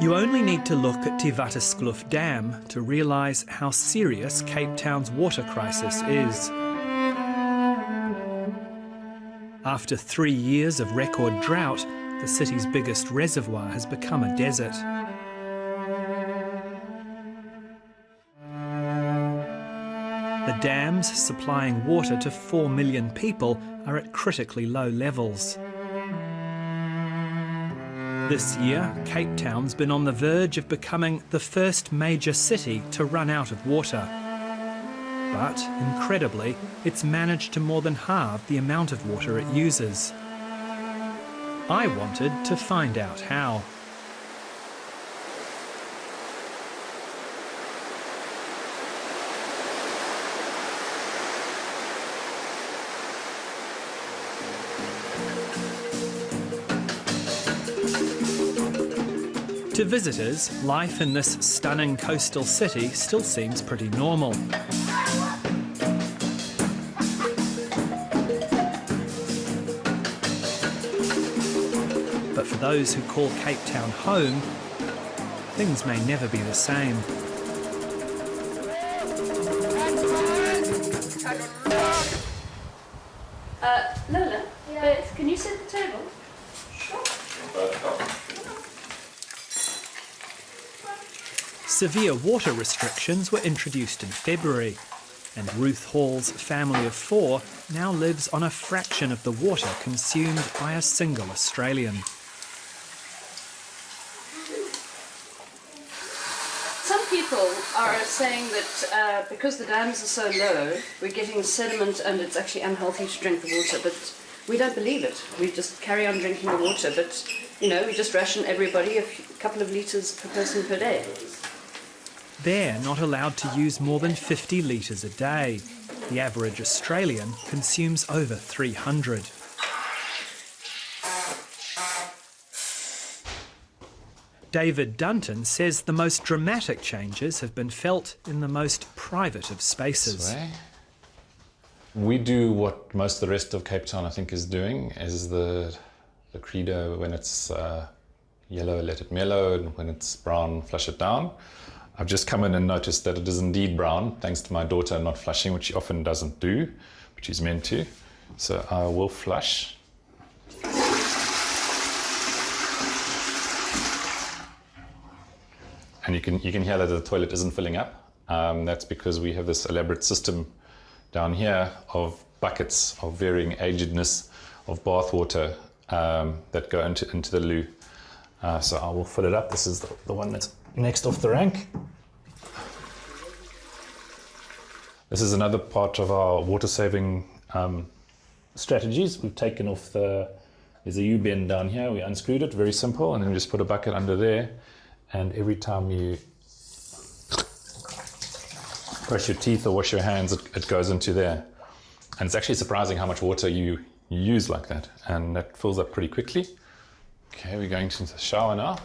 You only need to look at Te Whataskloof Dam to realise how serious Cape Town's water crisis is. After 3 years of record drought, the city's biggest reservoir has become a desert. The dams supplying water to 4 million people are at critically low levels. This year, Cape Town's been on the verge of becoming the first major city to run out of water. But, incredibly, it's managed to more than halve the amount of water it uses. I wanted to find out how. To visitors, life in this stunning coastal city still seems pretty normal. But for those who call Cape Town home, things may never be the same. Lola, Beth, can you set the table? Severe water restrictions were introduced in February, and Ruth Hall's family of 4 now lives on a fraction of the water consumed by a single Australian. Some people are saying that because the dams are so low, we're getting sediment and it's actually unhealthy to drink the water, but we don't believe it. We just carry on drinking the water, but, you know, we just ration everybody a couple of litres per person per day. They're not allowed to use more than 50 litres a day. The average Australian consumes over 300. David Dunton says the most dramatic changes have been felt in the most private of spaces. We do what most of the rest of Cape Town, I think, is doing, is the credo: when it's yellow, let it mellow, and when it's brown, flush it down. I've just come in and noticed that it is indeed brown, thanks to my daughter not flushing, which she often doesn't do, but she's meant to. So I will flush. And you can hear that the toilet isn't filling up. That's because we have this elaborate system down here of buckets of varying agedness of bath water that go into the loo. So I will fill it up. This is the one that's next off the rank. This is another part of our water saving strategies. We've taken off there's a U-bend down here. We unscrewed it, very simple, and then we just put a bucket under there. And every time you brush your teeth or wash your hands, it goes into there. And it's actually surprising how much water you use like that. And that fills up pretty quickly. Okay, we're going to the shower now.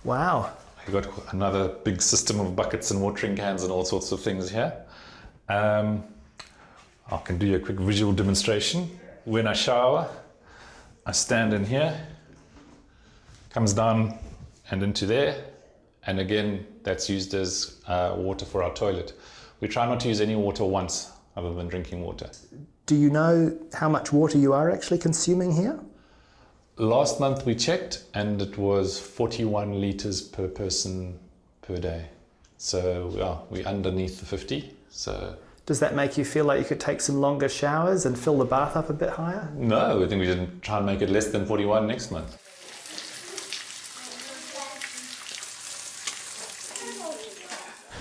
Wow. We've got another big system of buckets and watering cans and all sorts of things here. I can do you a quick visual demonstration. When I shower, I stand in here, comes down and into there, and again, that's used as water for our toilet. We try not to use any water once other than drinking water. Do you know how much water you are actually consuming here? Last month we checked and it was 41 litres per person per day. So we're underneath the 50. So does that make you feel like you could take some longer showers and fill the bath up a bit higher? No, I think we should try and make it less than 41 next month.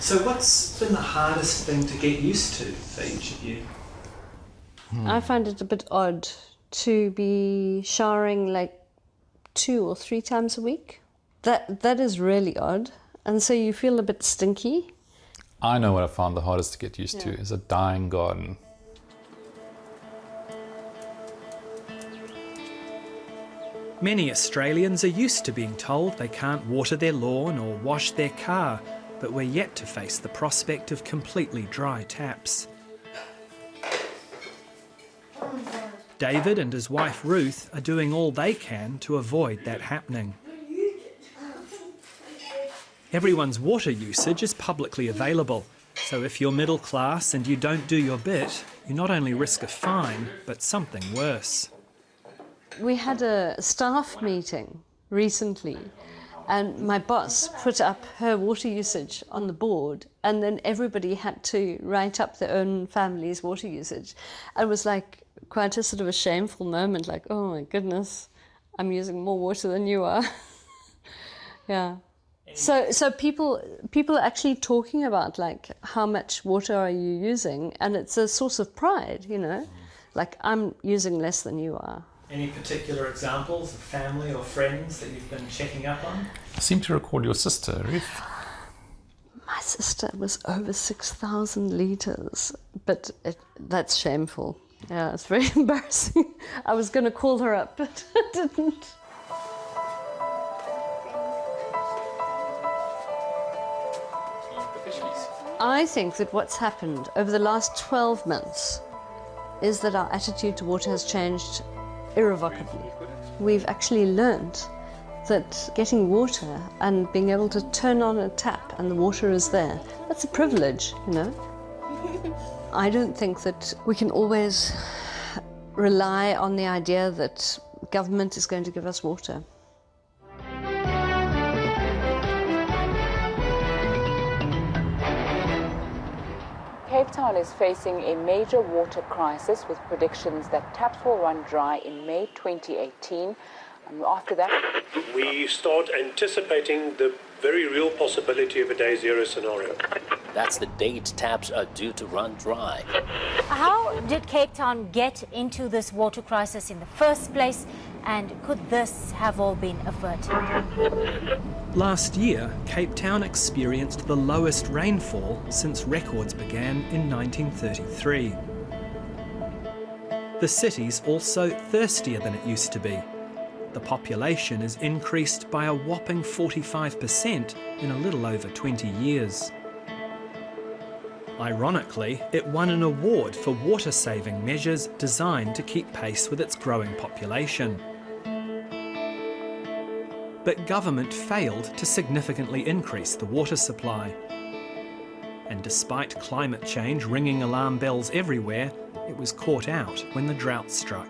So what's been the hardest thing to get used to for each of you? I find it a bit odd to be showering like 2 or 3 times a week. That is really odd. And so you feel a bit stinky. I know what I found the hardest to get used to is a dying garden. Many Australians are used to being told they can't water their lawn or wash their car, but we're yet to face the prospect of completely dry taps. David and his wife Ruth are doing all they can to avoid that happening. Everyone's water usage is publicly available, so if you're middle class and you don't do your bit, you not only risk a fine, but something worse. We had a staff meeting recently, and my boss put up her water usage on the board, and then everybody had to write up their own family's water usage. It was like quite a sort of a shameful moment, like, oh my goodness, I'm using more water than you are. Yeah. So people are actually talking about like how much water are you using, and it's a source of pride, you know, like I'm using less than you are. Any particular examples of family or friends that you've been checking up on? I seem to recall your sister, Ruth. My sister was over 6,000 litres, but that's shameful. Yeah, it's very embarrassing. I was going to call her up, but I didn't. I think that what's happened over the last 12 months is that our attitude to water has changed irrevocably. We've actually learned that getting water and being able to turn on a tap and the water is there, that's a privilege, you know. I don't think that we can always rely on the idea that government is going to give us water. Cape Town is facing a major water crisis with predictions that taps will run dry in May 2018. And after that, we start anticipating the very real possibility of a day zero scenario. That's the date taps are due to run dry. How did Cape Town get into this water crisis in the first place? And could this have all been averted? Last year, Cape Town experienced the lowest rainfall since records began in 1933. The city's also thirstier than it used to be. The population has increased by a whopping 45% in a little over 20 years. Ironically, it won an award for water-saving measures designed to keep pace with its growing population. But government failed to significantly increase the water supply. And despite climate change ringing alarm bells everywhere, it was caught out when the drought struck.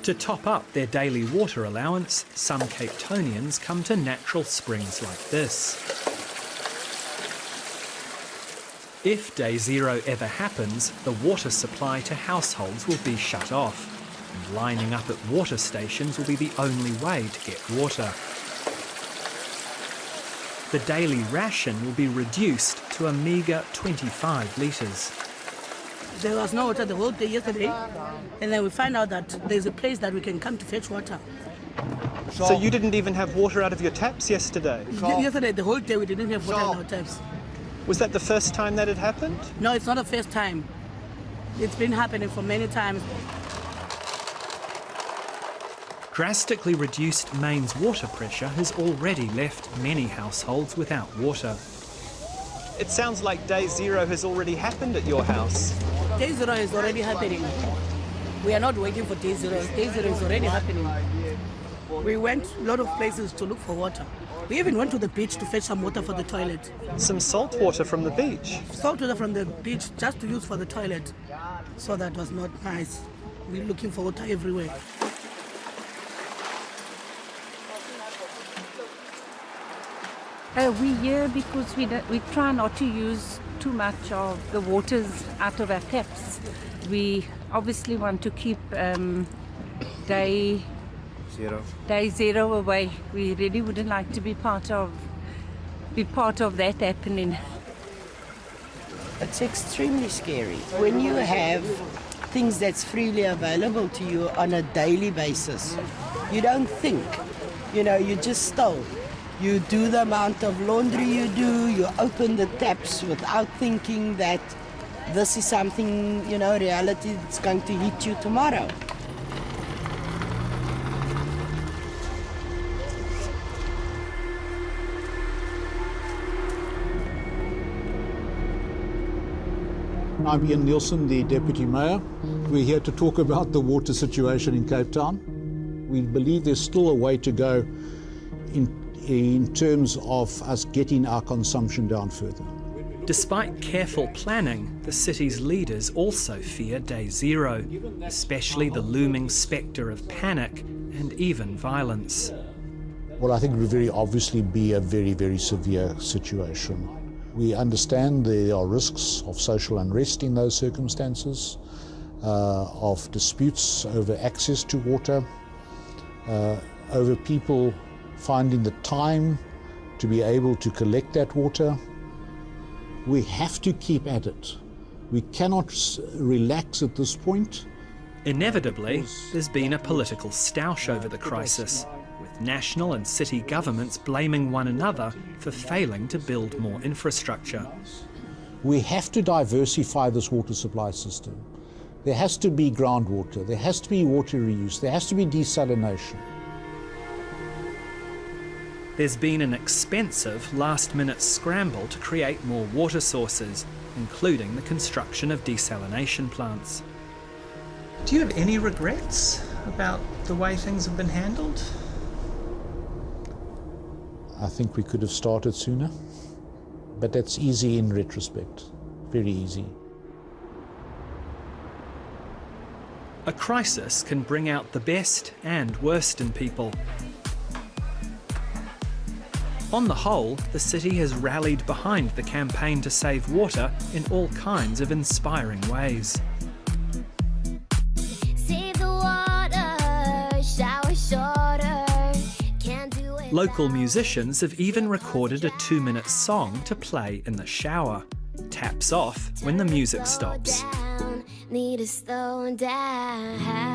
To top up their daily water allowance, some Cape Townians come to natural springs like this. If day zero ever happens, the water supply to households will be shut off, and lining up at water stations will be the only way to get water. The daily ration will be reduced to a meagre 25 litres. There was no water the whole day yesterday, and then we find out that there's a place that we can come to fetch water. So you didn't even have water out of your taps yesterday? Yesterday, the whole day, we didn't have water in our taps. Was that the first time that had happened? No, it's not the first time. It's been happening for many times. Drastically reduced mains water pressure has already left many households without water. It sounds like day zero has already happened at your house. Day zero is already happening. We are not waiting for day zero. Day zero is already happening. We went a lot of places to look for water. We even went to the beach to fetch some water for the toilet. Some salt water from the beach? Salt water from the beach just to use for the toilet. So that was not nice. We're looking for water everywhere. We here because we try not to use too much of the waters out of our taps. We obviously want to keep day zero away. We really wouldn't like to be part of that happening. It's extremely scary when you have things that's freely available to you on a daily basis. You don't think, you just stow. You do the amount of laundry you do, you open the taps without thinking that this is something, reality that's going to hit you tomorrow. I'm Ian Nielsen, the Deputy Mayor. We're here to talk about the water situation in Cape Town. We believe there's still a way to go in terms of us getting our consumption down further. Despite careful planning, the city's leaders also fear day zero, especially the looming spectre of panic and even violence. Well, I think it would very obviously be a very, very severe situation. We understand there are risks of social unrest in those circumstances, of disputes over access to water, over people finding the time to be able to collect that water. We have to keep at it. We cannot relax at this point. Inevitably, there's been a political stoush over the crisis, with national and city governments blaming one another for failing to build more infrastructure. We have to diversify this water supply system. There has to be groundwater, there has to be water reuse, there has to be desalination. There's been an expensive last-minute scramble to create more water sources, including the construction of desalination plants. Do you have any regrets about the way things have been handled? I think we could have started sooner, but that's easy in retrospect, very easy. A crisis can bring out the best and worst in people. On the whole, the city has rallied behind the campaign to save water in all kinds of inspiring ways. Save the water, shower shorter, can't do it. Local musicians have even recorded a 2-minute song to play in the shower. Taps off when the music stops. Need to slow down.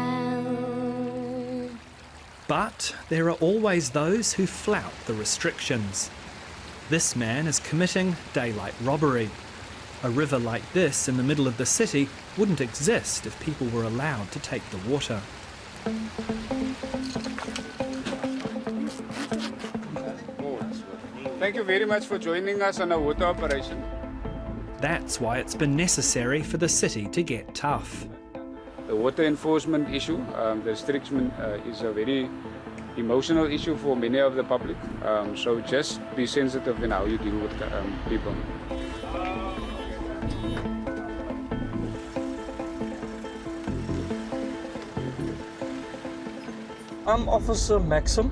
But there are always those who flout the restrictions. This man is committing daylight robbery. A river like this in the middle of the city wouldn't exist if people were allowed to take the water. Thank you very much for joining us on our water operation. That's why it's been necessary for the city to get tough. The water enforcement issue, the restriction is a very emotional issue for many of the public. So just be sensitive in how you deal with people. I'm Officer Maxim.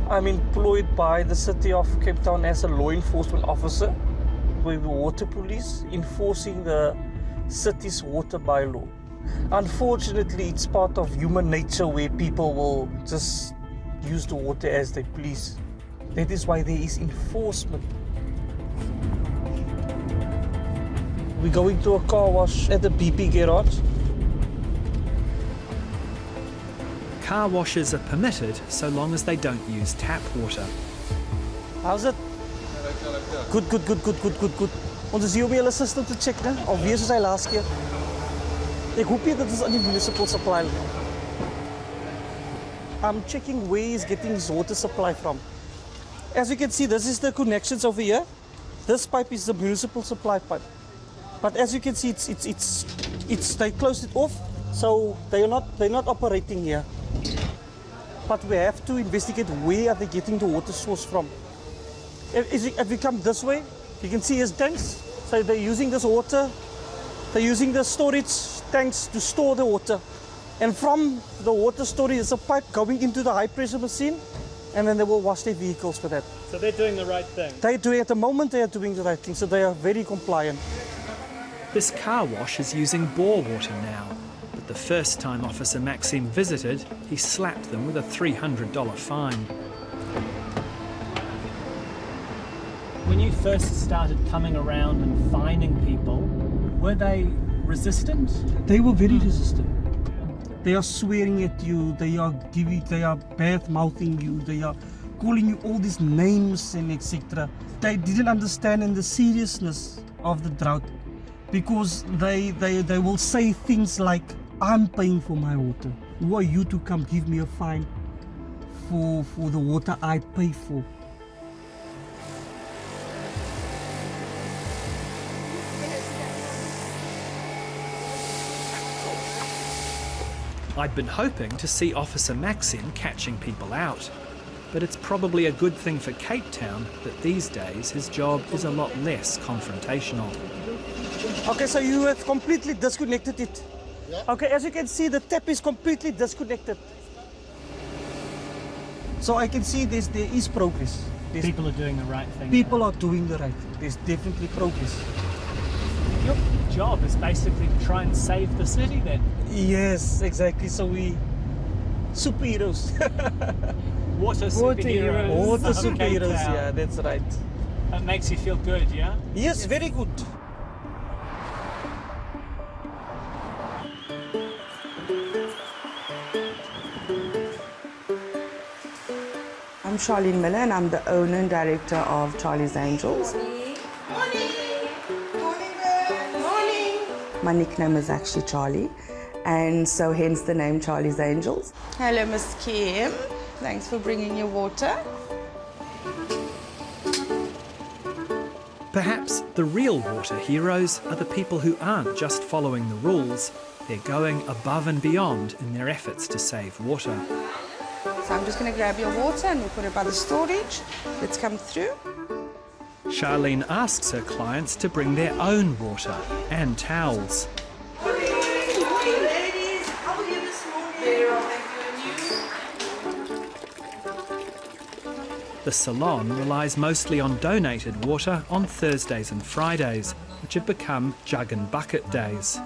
I'm employed by the City of Cape Town as a law enforcement officer with the water police enforcing the city's water bylaw. Unfortunately, it's part of human nature where people will just use the water as they please. That is why there is enforcement. We're going to a car wash at the BP garage. Car washes are permitted so long as they don't use tap water. How's it? Good. Ons is hier om julle system te check, né? Alweer soos hy laas keer. Ek hoop nie dit is aan die municipal supply. I'm checking where he's getting his water supply from. As you can see, this is the connections over here. This pipe is the municipal supply pipe. But as you can see, it's they closed it off, so they're not operating here. But we have to investigate where are they getting the water source from. If we come this way, you can see his tanks. So they're using this water, they're using the storage tanks to store the water. And from the water storage, there's a pipe going into the high pressure machine, and then they will wash their vehicles for that. So they're doing the right thing? At the moment they are doing the right thing, so they are very compliant. This car wash is using bore water now, but the first time Officer Maxim visited, he slapped them with a $300 fine. When you first started coming around and fining people, were they resistant? They were very resistant. They are swearing at you, they are bad mouthing you, they are calling you all these names and etc. They didn't understand the seriousness of the drought, because they will say things like, I'm paying for my water. Who are you to come give me a fine for the water I pay for? I'd been hoping to see Officer Maxim catching people out, but it's probably a good thing for Cape Town that these days his job is a lot less confrontational. Okay, so you have completely disconnected it. Okay, as you can see, the tap is completely disconnected. So I can see there is progress. People are doing the right thing. People are doing the right thing. There's definitely progress. Your job is basically to try and save the city then? Yes, exactly. So we superheroes. Water superheroes. Water of Cape superheroes, Town. yeah, that's right. That makes you feel good, yeah? Yes, very good. I'm Charlene Miller and I'm the owner and director of Charlie's Angels. My nickname is actually Charlie, and so hence the name Charlie's Angels. Hello, Miss Kim. Thanks for bringing your water. Perhaps the real water heroes are the people who aren't just following the rules, they're going above and beyond in their efforts to save water. So I'm just going to grab your water and we'll put it by the storage. Let's come through. Charlene asks her clients to bring their own water and towels. Ladies, how are you this morning? Very well, thank you. And you? The salon relies mostly on donated water on Thursdays and Fridays, which have become jug and bucket days.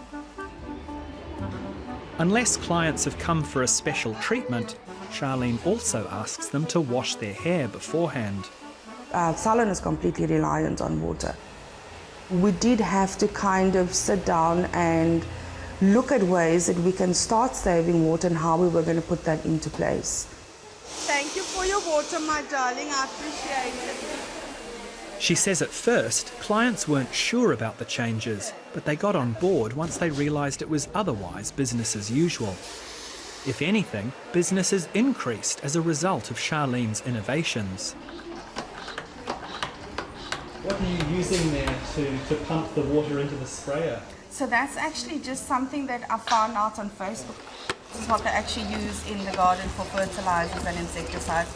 Unless clients have come for a special treatment, Charlene also asks them to wash their hair beforehand. Our salon is completely reliant on water. We did have to kind of sit down and look at ways that we can start saving water and how we were going to put that into place. Thank you for your water, my darling. I appreciate it. She says at first, clients weren't sure about the changes, but they got on board once they realised it was otherwise business as usual. If anything, business has increased as a result of Charlene's innovations. What are you using there to pump the water into the sprayer? So that's actually just something that I found out on Facebook. This is what they actually use in the garden for fertilizers and insecticides.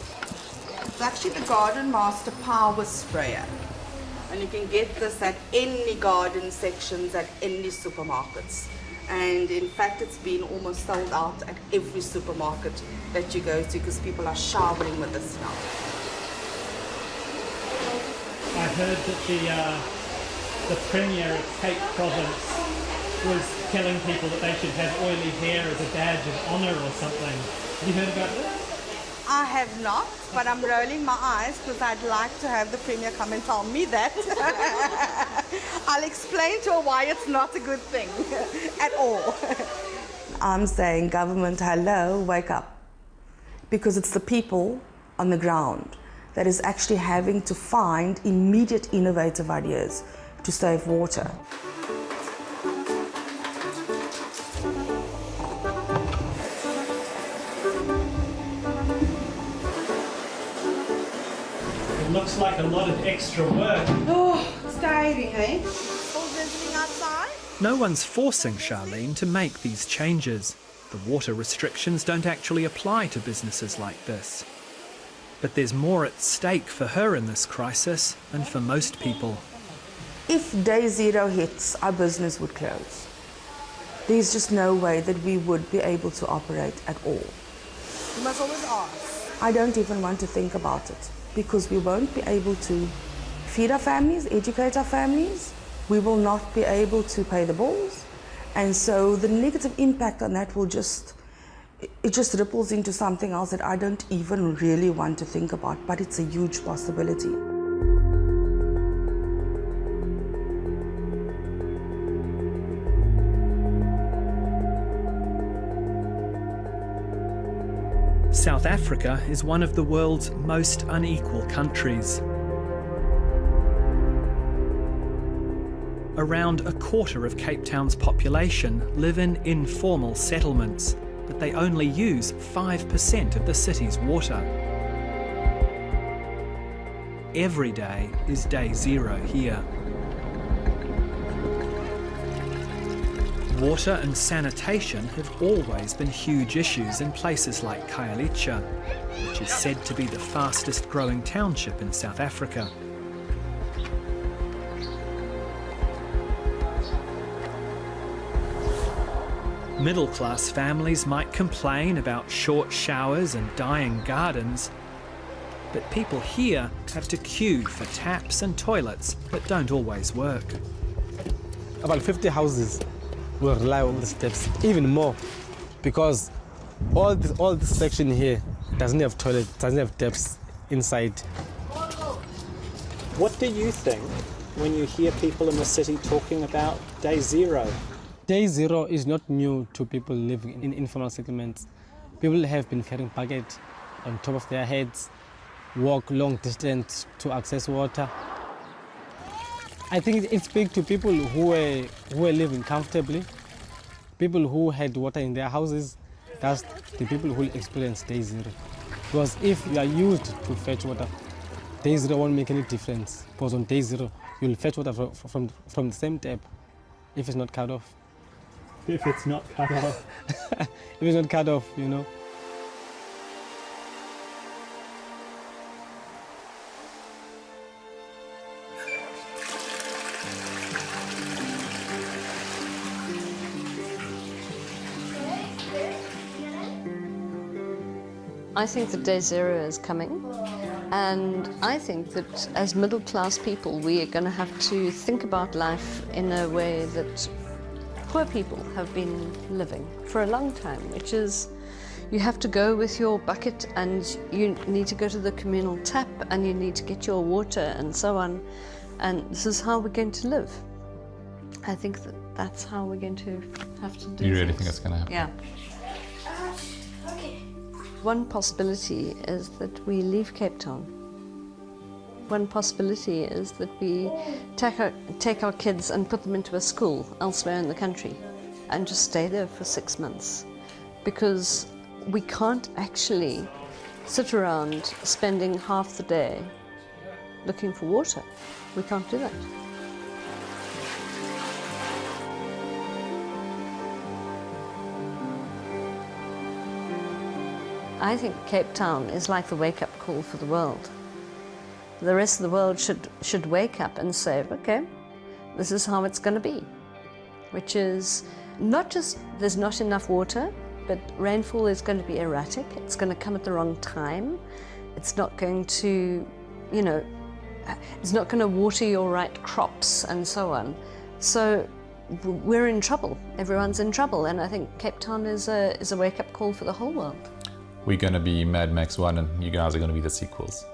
It's actually the Garden Master Power Sprayer. And you can get this at any garden sections at any supermarkets. And in fact, it's been almost sold out at every supermarket that you go to because people are showering with this now. I heard that the Premier of Cape Province was telling people that they should have oily hair as a badge of honour or something. Have you heard about this? I have not, but I'm rolling my eyes because I'd like to have the Premier come and tell me that. I'll explain to her why it's not a good thing at all. I'm saying, government, hello, wake up. Because it's the people on the ground that is actually having to find immediate innovative ideas to save water. It looks like a lot of extra work. Oh, it's tiring, eh? All visiting outside? No one's forcing Charlene to make these changes. The water restrictions don't actually apply to businesses like this. But there's more at stake for her in this crisis than for most people. If day zero hits, our business would close. There's just no way that we would be able to operate at all. You must always ask. I don't even want to think about it because we won't be able to feed our families, educate our families. We will not be able to pay the bills. And so the negative impact on that will just ripples into something else that I don't even really want to think about, but it's a huge possibility. South Africa is one of the world's most unequal countries. Around a quarter of Cape Town's population live in informal settlements, but they only use 5% of the city's water. Every day is day zero here. Water and sanitation have always been huge issues in places like Khayelitsha, which is said to be the fastest growing township in South Africa. Middle-class families might complain about short showers and dying gardens, but people here have to queue for taps and toilets that don't always work. About 50 houses will rely on the steps, even more, because all this section here doesn't have toilet, doesn't have taps inside. What do you think when you hear people in the city talking about Day Zero? Day Zero is not new to people living in informal settlements. People have been carrying buckets on top of their heads, walk long distance to access water. I think it speaks to people who were living comfortably, people who had water in their houses. That's the people who experience Day Zero. Because if you are used to fetch water, Day Zero won't make any difference. Because on Day Zero, you'll fetch water from the same tap if it's not cut off. If it's not cut off. If it's not cut off, you know. I think that Day Zero is coming, and I think that as middle-class people we are going to have to think about life in a way that poor people have been living for a long time, which is you have to go with your bucket and you need to go to the communal tap and you need to get your water and so on, and this is how we're going to live. I think that that's how we're going to have to do You really things. think it's going to happen? Yeah. One possibility is that we leave Cape Town. One possibility is that we take our kids and put them into a school elsewhere in the country and just stay there for 6 months, because we can't actually sit around spending half the day looking for water. We can't do that. I think Cape Town is like the wake-up call for the world. The rest of the world should wake up and say, okay, this is how it's going to be, which is not just there's not enough water, but rainfall is going to be erratic. It's going to come at the wrong time. It's not going to, you know, it's not going to water your right crops and so on. So we're in trouble. Everyone's in trouble, and I think Cape Town is a wake-up call for the whole world. We're going to be Mad Max 1 and you guys are going to be the sequels.